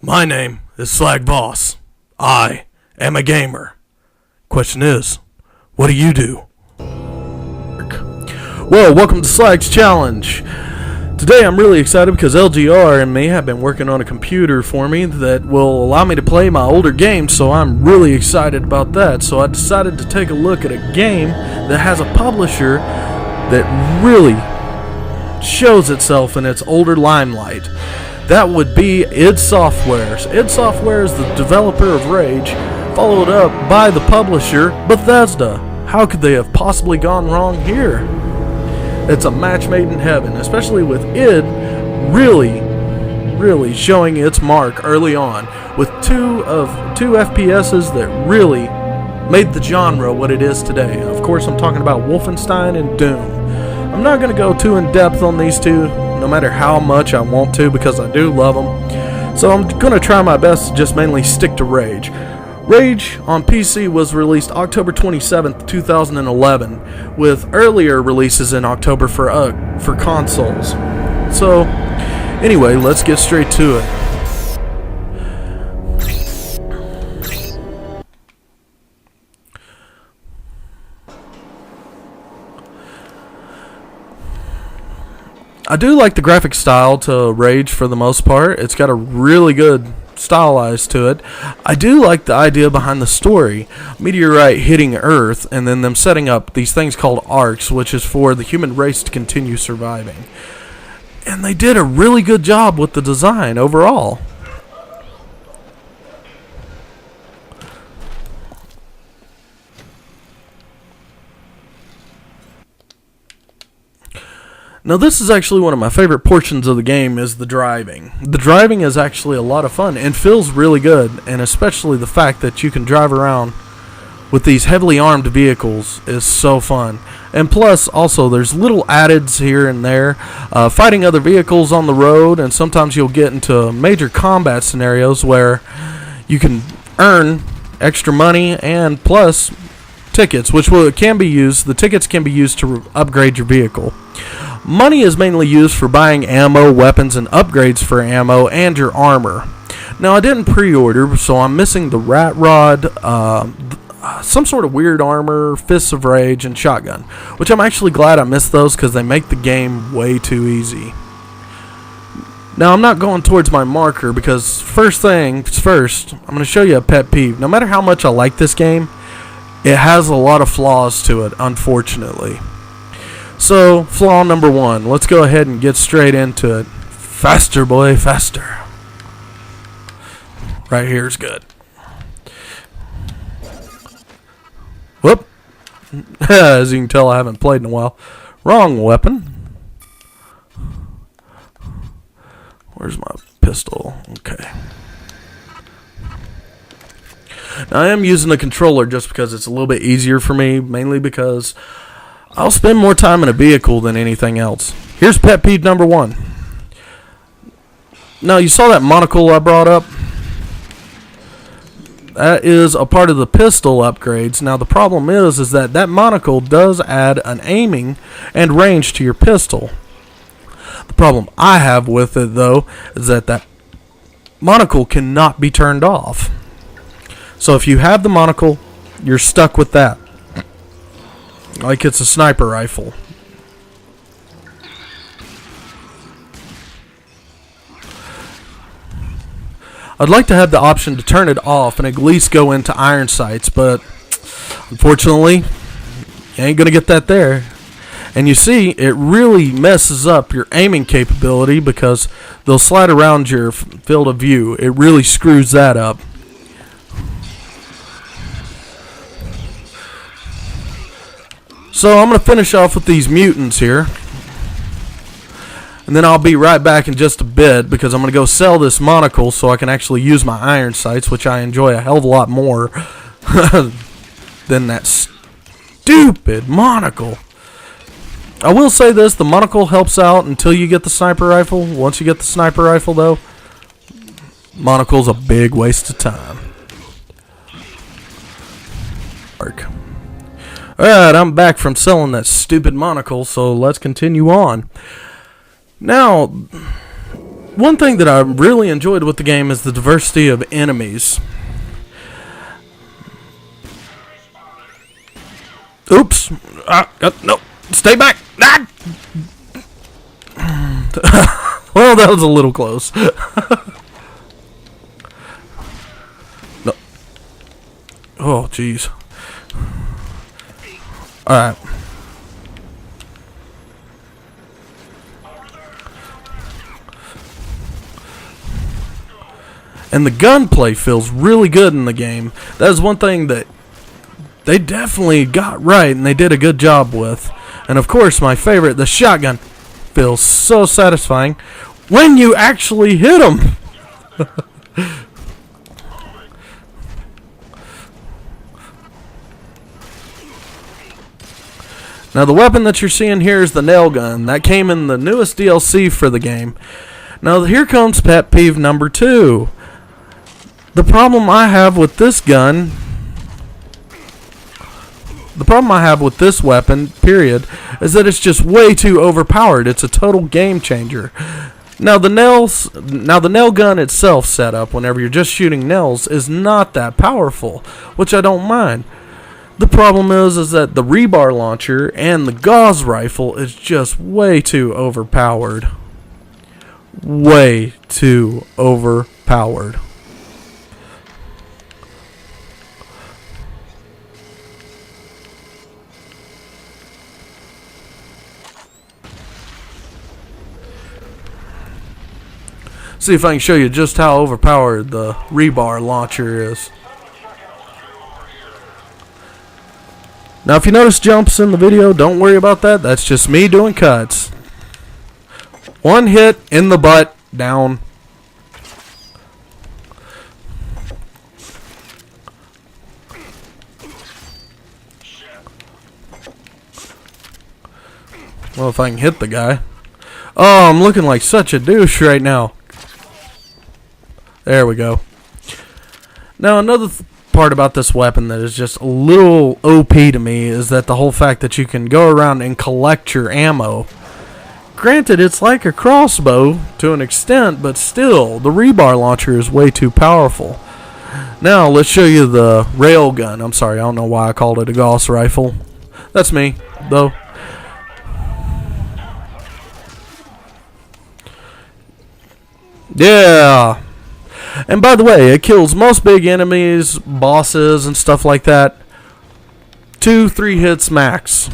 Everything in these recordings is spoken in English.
My name is Slag Voss. I am a gamer. Question is, what do you do? Well, welcome to Slag's Challenge. Today I'm really excited because LGR and me have been working on a computer for me that will allow me to play my older games, so I'm really excited about that. So I decided to take a look at a game that has a publisher that really shows itself in its older limelight. That would be id Softwares. id Software is the developer of Rage, followed up by the publisher, Bethesda. How could they have possibly gone wrong here? It's a match made in heaven, especially with id really showing its mark early on, with two FPSs that really made the genre what it is today. Of course, I'm talking about Wolfenstein and Doom. I'm not going to go too in depth on these two, no matter how much I want to, because I do love them. So I'm going to try my best to just mainly stick to Rage. Rage on PC was released October 27th, 2011, with earlier releases in October for consoles. So, anyway, let's get straight to it. I do like the graphic style to Rage for the most part. It's got a really good stylized to it. I do like the idea behind the story. Meteorite hitting Earth and then them setting up these things called arcs, which is for the human race to continue surviving. And they did a really good job with the design overall. Now this is actually one of my favorite portions of the game, is the driving. The driving is actually a lot of fun and feels really good, and especially the fact that you can drive around with these heavily armed vehicles is so fun. And plus, also, there's little addeds here and there, fighting other vehicles on the road, and sometimes you'll get into major combat scenarios where you can earn extra money and plus tickets, which can be used. The tickets can be used to upgrade your vehicle. Money is mainly used for buying ammo, weapons, and upgrades for ammo and your armor. Now, I didn't pre-order, so I'm missing the Rat Rod, some sort of weird armor, Fists of Rage, and Shotgun, which I'm actually glad I missed those because they make the game way too easy. Now, I'm not going towards my marker because first things first, I'm going to show you a pet peeve. No matter how much I like this game, it has a lot of flaws to it, unfortunately. So, flaw number one. Let's go ahead and get straight into it. Faster, boy, faster. Right here is good. Whoop. As you can tell, I haven't played in a while. Wrong weapon. Where's my pistol? Okay. Now, I am using the controller just because it's a little bit easier for me, mainly because I'll spend more time in a vehicle than anything else. Here's pet peeve number one. Now, you saw that monocle I brought up? That is a part of the pistol upgrades. Now, the problem is that monocle does add an aiming and range to your pistol. The problem I have with it, though, is that monocle cannot be turned off. So if you have the monocle, you're stuck with that. Like it's a sniper rifle. I'd like to have the option to turn it off and at least go into iron sights, but unfortunately, you ain't going to get that there. And you see, it really messes up your aiming capability because they'll slide around your field of view. It really screws that up. So I'm going to finish off with these mutants here. And then I'll be right back in just a bit because I'm going to go sell this monocle so I can actually use my iron sights, which I enjoy a hell of a lot more than that stupid monocle. I will say this, the monocle helps out until you get the sniper rifle. Once you get the sniper rifle, though, monocle's a big waste of time. Alright, I'm back from selling that stupid monocle, so let's continue on. Now, One thing that I really enjoyed with the game is the diversity of enemies. Oops. No. Stay back. Ah! Well, that was a little close. No. Oh, jeez. Alright. And the gunplay feels really good in the game. That is one thing that they definitely got right and they did a good job with. And of course, my favorite, the shotgun, feels so satisfying when you actually hit them. Now the weapon that you're seeing here is the nail gun. That came in the newest DLC for the game. Now here comes pet peeve number 2. The problem I have with this gun, the problem I have with this weapon, period, is that it's just way too overpowered. It's a total game changer. Now the nail gun itself setup, whenever you're just shooting nails, is not that powerful, which I don't mind. The problem is that the rebar launcher and the gauze rifle is just way too overpowered. Way too overpowered. See if I can show you just how overpowered the rebar launcher is. Now if you notice jumps in the video, don't worry about that. That's just me doing cuts. One hit in the butt, down. Well, if I can hit the guy. Oh, I'm looking like such a douche right now. There we go. Now another part about this weapon that is just a little OP to me is that the whole fact that you can go around and collect your ammo. Granted, it's like a crossbow to an extent, but still, the rebar launcher is way too powerful. Now let's show you the rail gun. I'm sorry, I don't know why I called it a Gauss rifle. That's me, though. Yeah. And by the way, it kills most big enemies, bosses, and stuff like that. 2-3 hits max.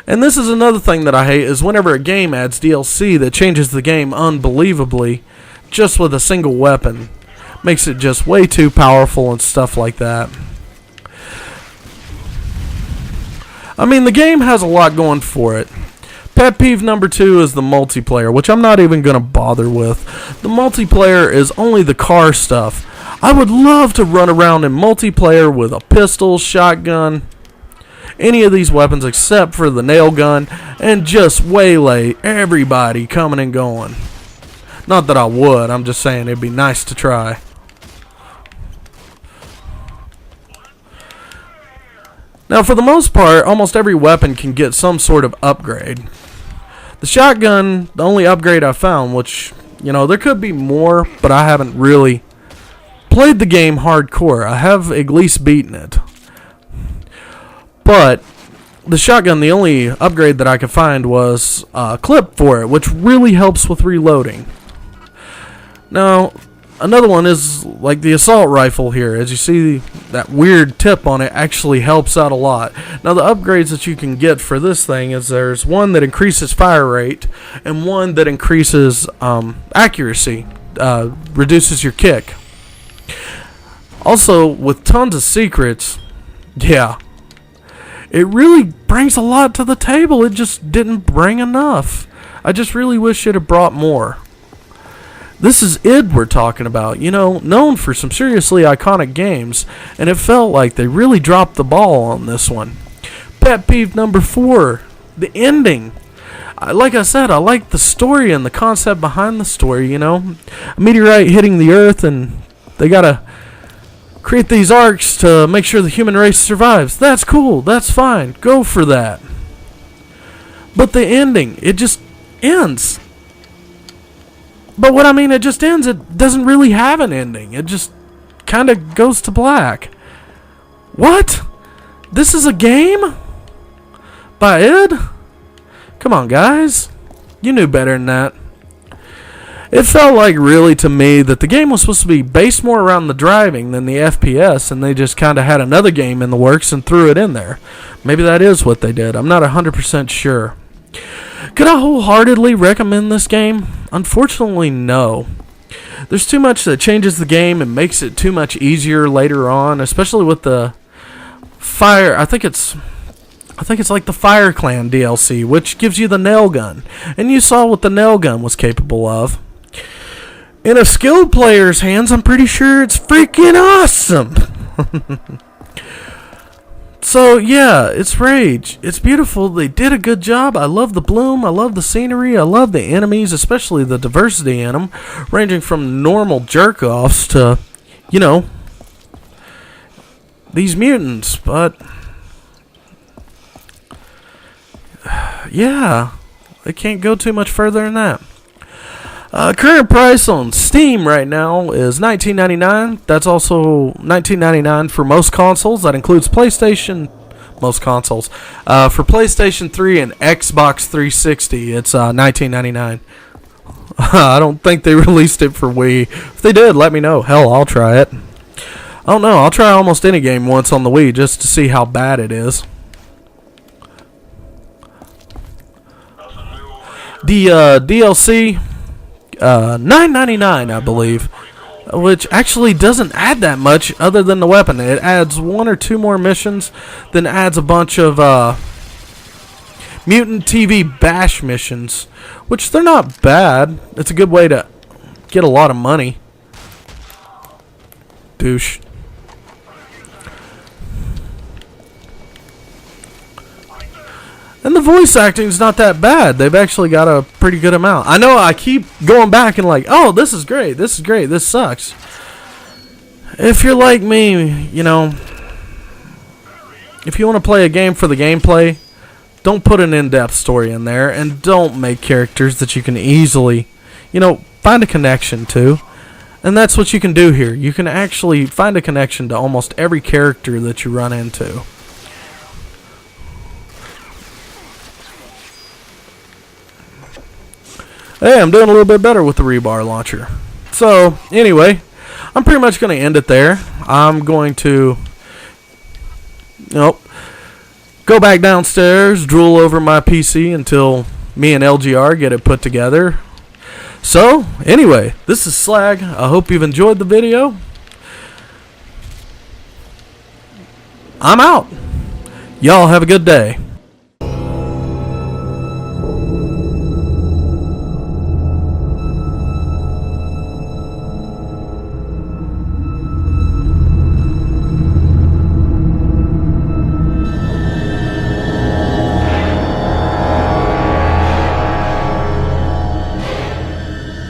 And this is another thing that I hate, is whenever a game adds DLC that changes the game unbelievably, just with a single weapon. Makes it just way too powerful and stuff like that. I mean, the game has a lot going for it. Pet peeve number 2 is the multiplayer, which I'm not even going to bother with. The multiplayer is only the car stuff. I would love to run around in multiplayer with a pistol, shotgun, any of these weapons except for the nail gun, and just waylay everybody coming and going. Not that I would, I'm just saying it'd be nice to try. Now, for the most part, almost every weapon can get some sort of upgrade. The shotgun, the only upgrade I found, which, you know, there could be more, but I haven't really played the game hardcore. I have at least beaten it. But the shotgun, the only upgrade that I could find was a clip for it, which really helps with reloading. Now, another one is like the assault rifle here. As you see, that weird tip on it actually helps out a lot. Now, the upgrades that you can get for this thing is there's one that increases fire rate and one that increases accuracy, reduces your kick. Also, with tons of secrets, yeah, it really brings a lot to the table. It just didn't bring enough. I just really wish it had brought more. This is id we're talking about, you know, known for some seriously iconic games, and it felt like they really dropped the ball on this one. Pet peeve number 4, the ending. Like I said, I like the story and the concept behind the story, you know. A meteorite hitting the earth and they gotta create these arcs to make sure the human race survives. That's cool, that's fine, go for that. But the ending, it just ends. But what I mean, it just ends. It doesn't really have an ending. It just kind of goes to black. What? This is a game? By id? Come on, guys. You knew better than that. It felt like, really, to me, that the game was supposed to be based more around the driving than the FPS, and they just kind of had another game in the works and threw it in there. Maybe that is what they did. I'm not 100% sure. Could I wholeheartedly recommend this game? Unfortunately, no. There's too much that changes the game and makes it too much easier later on, especially with the fire. I think it's like the Fire Clan DLC, which gives you the nail gun. And you saw what the nail gun was capable of. In a skilled player's hands, I'm pretty sure it's freaking awesome. So, yeah, it's Rage. It's beautiful. They did a good job. I love the bloom. I love the scenery. I love the enemies, especially the diversity in them, ranging from normal jerk-offs to, you know, these mutants. But, yeah, it can't go too much further than that. Current price on Steam right now is $19.99. That's also $19.99 for most consoles. That includes PlayStation. Most consoles. For PlayStation 3 and Xbox 360, it's $19.99. I don't think they released it for Wii. If they did, let me know. Hell, I'll try it. I don't know. I'll try almost any game once on the Wii just to see how bad it is. The DLC... $9.99, I believe, which actually doesn't add that much other than the weapon. It adds 1 or 2 more missions, then adds a bunch of Mutant TV Bash missions, which they're not bad. It's a good way to get a lot of money. Douche. And the voice acting's not that bad. They've actually got a pretty good amount. I know I keep going back and like, oh, this is great, this is great, this sucks. If you're like me, you know, if you want to play a game for the gameplay, don't put an in-depth story in there, and don't make characters that you can easily, you know, find a connection to. And that's what you can do here. You can actually find a connection to almost every character that you run into. Hey, I'm doing a little bit better with the rebar launcher. So, anyway, I'm pretty much going to end it there. I'm going to, go back downstairs, drool over my PC until me and LGR get it put together. So, anyway, this is Slag. I hope you've enjoyed the video. I'm out. Y'all have a good day.